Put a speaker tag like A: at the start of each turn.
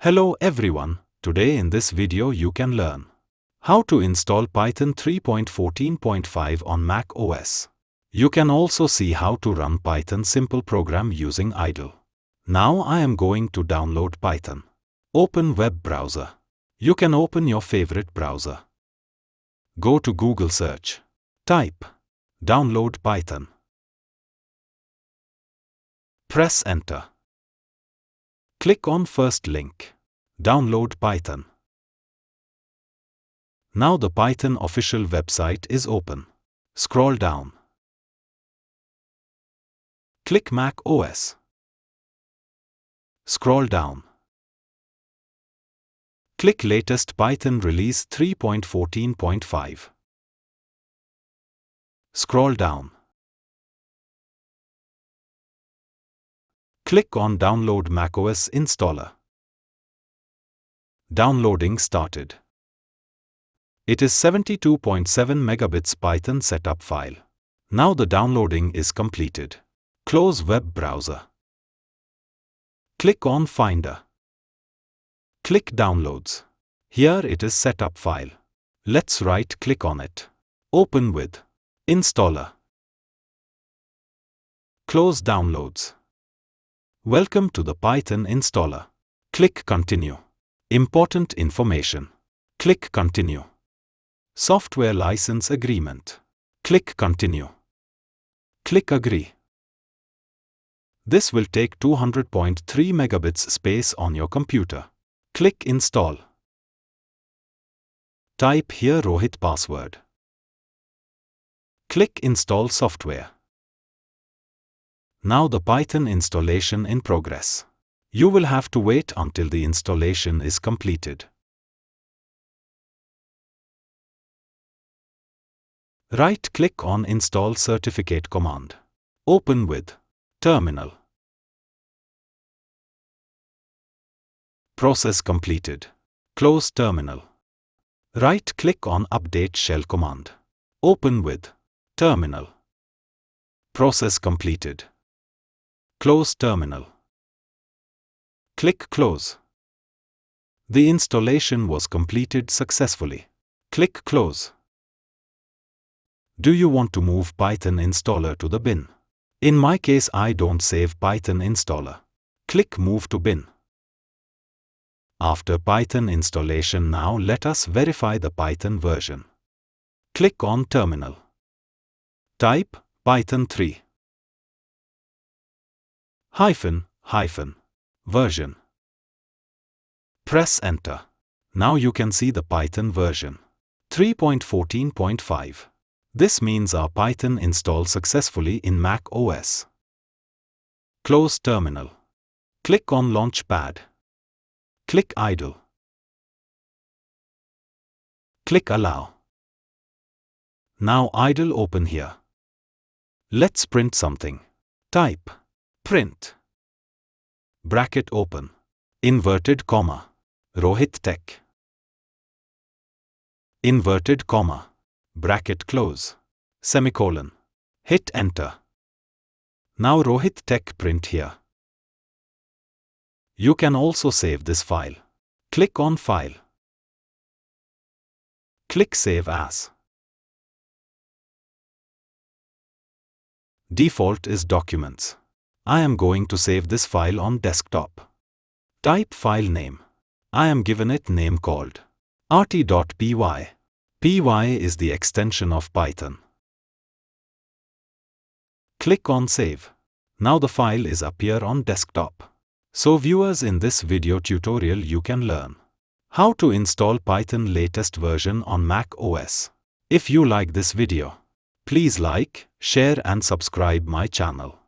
A: Hello everyone, today in this video you can learn how to install Python 3.14.5 on macOS. You can also see how to run Python simple program using idle. Now I am going to download Python. Open web browser. You can open your favorite browser. Go to Google search. Type download Python. Press enter. Click on first link. Download Python. Now the Python official website is open. Scroll down. Click macOS. Scroll down. Click latest Python release 3.14.5. Scroll down. Click on Download macOS installer. Downloading started. It is 72.7 megabits Python setup file. Now the downloading is completed. Close web browser. Click on Finder. Click Downloads. Here it is setup file. Let's right click on it. Open with Installer. Close Downloads. Welcome to the Python installer. Click Continue. Important information. Click Continue. Software license agreement. Click Continue. Click Agree. This will take 200.3 megabits space on your computer. Click Install. Type here Rohit password. Click Install software. Now the Python installation in progress. You will have to wait until the installation is completed. Right-click on Install Certificate command. Open with Terminal. Process completed. Close Terminal. Right-click on Update Shell command. Open with Terminal. Process completed. Close Terminal. Click Close. The installation was completed successfully. Click Close. Do you want to move Python installer to the bin? In my case, I don't save Python installer. Click Move to bin. After Python installation, now let us verify the Python version. Click on Terminal. Type Python 3 version. Press enter. Now you can see the Python version 3.14.5. This means our Python installed successfully in macOS. Close Terminal. Click on Launchpad. Click Idle. Click Allow. Now idle open here. Let's print something. Type print. Bracket open. Inverted comma. Rohit Tech. Inverted comma. Bracket close. Semicolon. Hit enter. Now Rohit Tech print here. You can also save this file. Click on File. Click Save As. Default is Documents. I am going to save this file on desktop. Type file name. I am given it name called rt.py. py is the extension of Python. Click on Save. Now the file is appear on desktop. So viewers, in this video tutorial you can learn how to install Python latest version on macOS. If you like this video, please like, share and subscribe my channel.